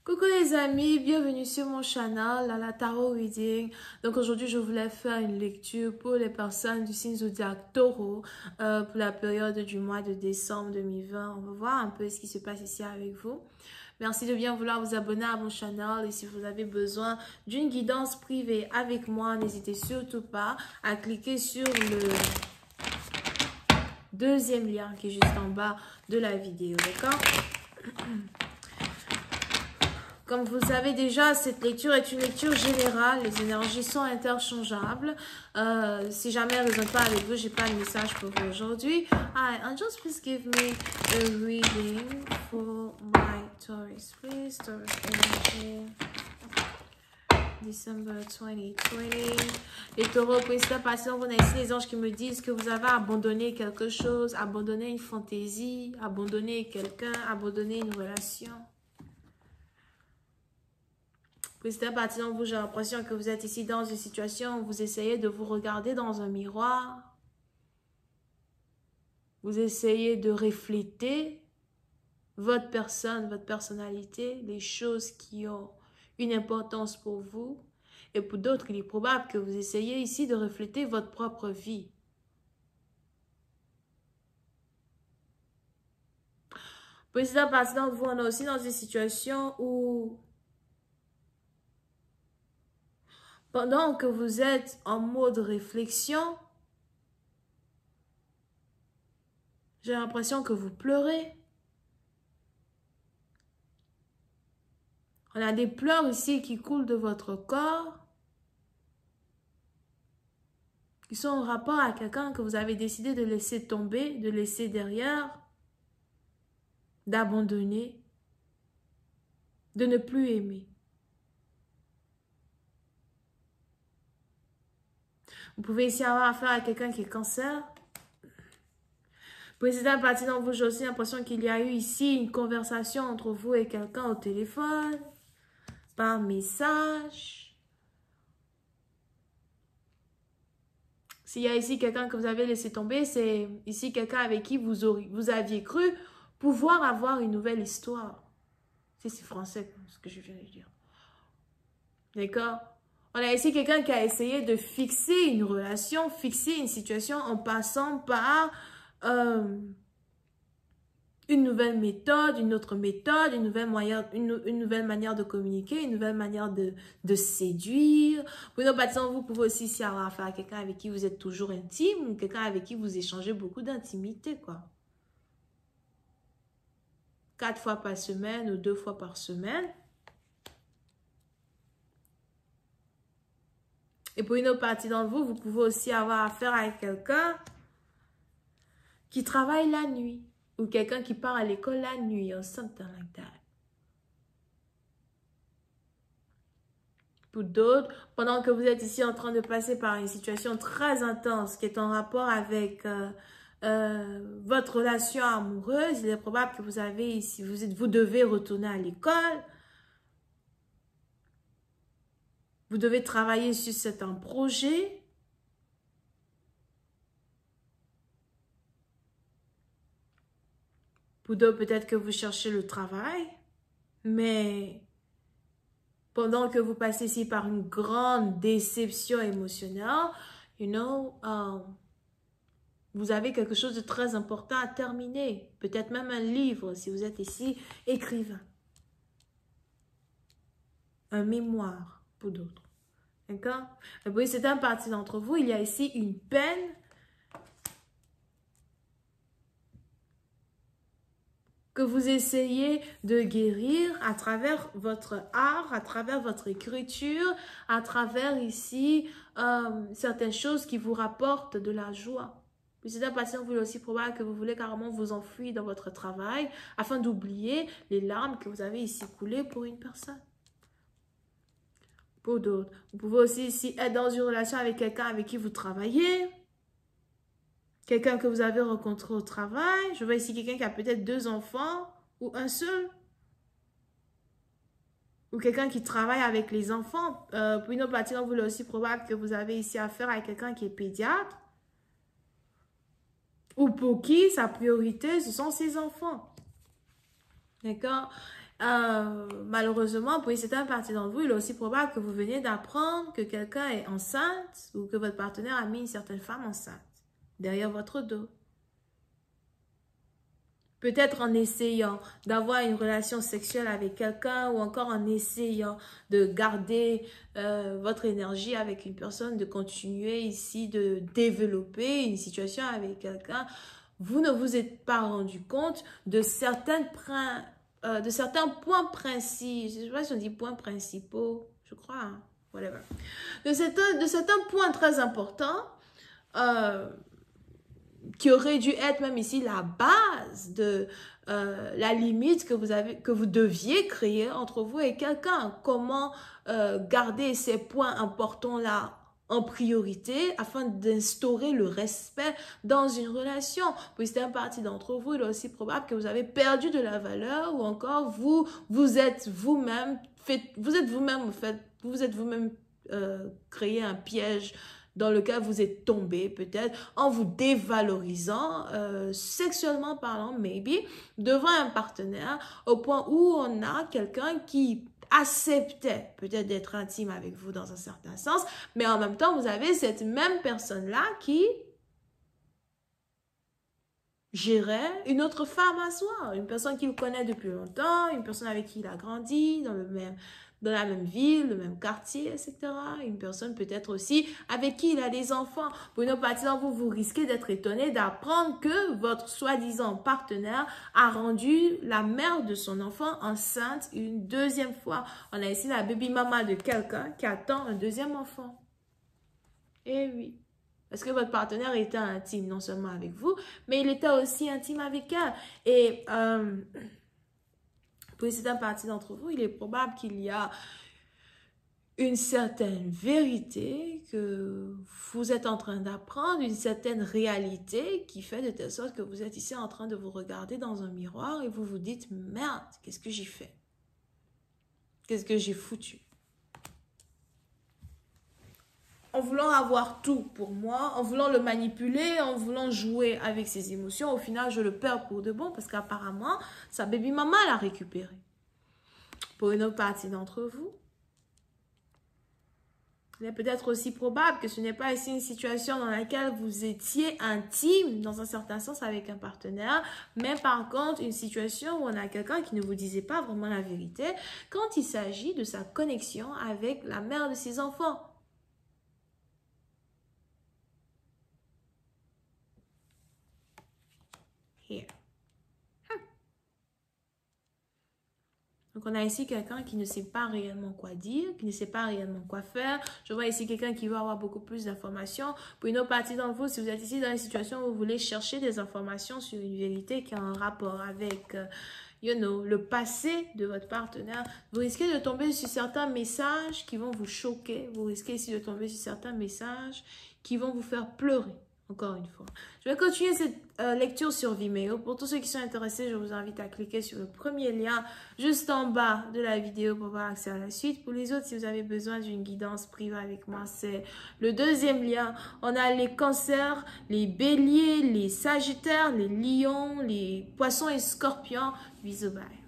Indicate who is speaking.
Speaker 1: Coucou les amis, bienvenue sur mon channel, la Tarot Reading. Donc aujourd'hui, je voulais faire une lecture pour les personnes du signe zodiaque Taureau pour la période du mois de décembre 2020. On va voir un peu ce qui se passe ici avec vous. Merci de bien vouloir vous abonner à mon channel et si vous avez besoin d'une guidance privée avec moi, n'hésitez surtout pas à cliquer sur le deuxième lien qui est juste en bas de la vidéo, d'accord? Comme vous le savez déjà, cette lecture est une lecture générale. Les énergies sont interchangeables. Si jamais elles ne résonnent pas avec vous, j'ai pas de message pour vous aujourd'hui. Hi, angels, please give me a reading for my Taurus. Please, Taurus energy. December 2020. Les taureaux, précédent patient, vous avez ici les anges qui me disent que vous avez abandonné quelque chose, abandonné une fantaisie, abandonné quelqu'un, abandonné une relation. Président parti dans vous, j'ai l'impression que vous êtes ici dans une situation où vous essayez de vous regarder dans un miroir. Vous essayez de refléter votre personne, votre personnalité, les choses qui ont une importance pour vous. Et pour d'autres, il est probable que vous essayez ici de refléter votre propre vie. Président parti dans vous, on est aussi dans une situation où pendant que vous êtes en mode réflexion, j'ai l'impression que vous pleurez. On a des pleurs ici qui coulent de votre corps, qui sont en rapport à quelqu'un que vous avez décidé de laisser tomber, de laisser derrière, d'abandonner, de ne plus aimer. Vous pouvez ici avoir affaire à quelqu'un qui est cancer. Président parti dans vous, j'ai aussi l'impression qu'il y a eu ici une conversation entre vous et quelqu'un au téléphone, par message. S'il y a ici quelqu'un que vous avez laissé tomber, c'est ici quelqu'un avec qui vous aviez cru pouvoir avoir une nouvelle histoire. C'est français ce que je viens de dire. D'accord? On a ici quelqu'un qui a essayé de fixer une relation, fixer une situation en passant par une nouvelle méthode, une autre méthode, une nouvelle manière de communiquer, une nouvelle manière de séduire. Pour nos bâtiments, vous pouvez aussi avoir affaire à quelqu'un avec qui vous êtes toujours intime ou quelqu'un avec qui vous échangez beaucoup d'intimité, quoi. 4 fois par semaine ou 2 fois par semaine. Et pour une autre partie d'entre vous, vous pouvez aussi avoir affaire à quelqu'un qui travaille la nuit ou quelqu'un qui part à l'école la nuit or something like that. Pour d'autres, pendant que vous êtes ici en train de passer par une situation très intense qui est en rapport avec votre relation amoureuse, il est probable que vous avez ici, vous devez retourner à l'école. Vous devez travailler sur certains projets. Pour d'autres, peut-être que vous cherchez le travail. Mais pendant que vous passez ici par une grande déception émotionnelle, vous avez quelque chose de très important à terminer. Peut-être même un livre, si vous êtes ici, écrivain. Un mémoire pour d'autres. D'accord? Et puis, c'est un parti d'entre vous. Il y a ici une peine que vous essayez de guérir à travers votre art, à travers votre écriture, à travers ici certaines choses qui vous rapportent de la joie. Puis c'est un patient, vous aussi probable que vous voulez carrément vous enfuir dans votre travail afin d'oublier les larmes que vous avez ici coulées pour une personne. Pour d'autres, vous pouvez aussi ici être dans une relation avec quelqu'un avec qui vous travaillez. Quelqu'un que vous avez rencontré au travail. Je vois ici quelqu'un qui a peut-être 2 enfants ou un seul. Ou quelqu'un qui travaille avec les enfants. Pour une autre partie, vous est aussi probable que vous avez ici affaire à quelqu'un qui est pédiatre. Ou pour qui sa priorité, ce sont ses enfants. D'accord? malheureusement, pour certaines parties d'entre vous, il est aussi probable que vous veniez d'apprendre que quelqu'un est enceinte ou que votre partenaire a mis une certaine femme enceinte derrière votre dos. Peut-être en essayant d'avoir une relation sexuelle avec quelqu'un ou encore en essayant de garder votre énergie avec une personne, de continuer ici, de développer une situation avec quelqu'un. Vous ne vous êtes pas rendu compte de certains points principaux. Je ne sais pas si on dit points principaux, je crois, hein, whatever. De certains points très importants qui aurait dû être même ici la base de la limite que vous deviez créer entre vous et quelqu'un. Comment garder ces points importants-là en priorité afin d'instaurer le respect dans une relation. Pour certaines parties d'entre vous, il est aussi probable que vous avez perdu de la valeur ou encore vous êtes vous-même créé un piège dans lequel vous êtes tombé peut-être en vous dévalorisant sexuellement parlant, maybe, devant un partenaire au point où on a quelqu'un qui acceptait peut-être d'être intime avec vous dans un certain sens, mais en même temps, vous avez cette même personne-là qui gérait une autre femme à soi, une personne qu'il connaît depuis longtemps, une personne avec qui il a grandi dans la même ville, le même quartier, etc. Une personne peut-être aussi avec qui il a des enfants. Pour une autre partie d'entre vous, vous risquez d'être étonné d'apprendre que votre soi-disant partenaire a rendu la mère de son enfant enceinte une deuxième fois. On a ici la baby mama de quelqu'un qui attend un deuxième enfant. Eh oui. Parce que votre partenaire était intime non seulement avec vous, mais il était aussi intime avec elle. Et pour certaines parties d'entre vous, il est probable qu'il y a une certaine vérité que vous êtes en train d'apprendre, une certaine réalité qui fait de telle sorte que vous êtes ici en train de vous regarder dans un miroir et vous vous dites « Merde, qu'est-ce que j'ai fait? Qu'est-ce que j'ai foutu ?» En voulant avoir tout pour moi, en voulant le manipuler, en voulant jouer avec ses émotions, au final, je le perds pour de bon parce qu'apparemment, sa baby maman l'a récupéré. Pour une autre partie d'entre vous, il est peut-être aussi probable que ce n'est pas ici une situation dans laquelle vous étiez intime, dans un certain sens, avec un partenaire, mais par contre, une situation où on a quelqu'un qui ne vous disait pas vraiment la vérité quand il s'agit de sa connexion avec la mère de ses enfants. Here. Donc, on a ici quelqu'un qui ne sait pas réellement quoi dire, qui ne sait pas réellement quoi faire. Je vois ici quelqu'un qui veut avoir beaucoup plus d'informations. Pour une autre partie d'entre vous, si vous êtes ici dans une situation où vous voulez chercher des informations sur une vérité qui a un rapport avec, le passé de votre partenaire, vous risquez de tomber sur certains messages qui vont vous choquer. Vous risquez ici de tomber sur certains messages qui vont vous faire pleurer. Encore une fois. Je vais continuer cette lecture sur Vimeo. Pour tous ceux qui sont intéressés, je vous invite à cliquer sur le premier lien juste en bas de la vidéo pour avoir accès à la suite. Pour les autres, si vous avez besoin d'une guidance privée avec moi, c'est le deuxième lien. On a les cancers, les béliers, les sagittaires, les lions, les poissons et scorpions. Bisous, bye.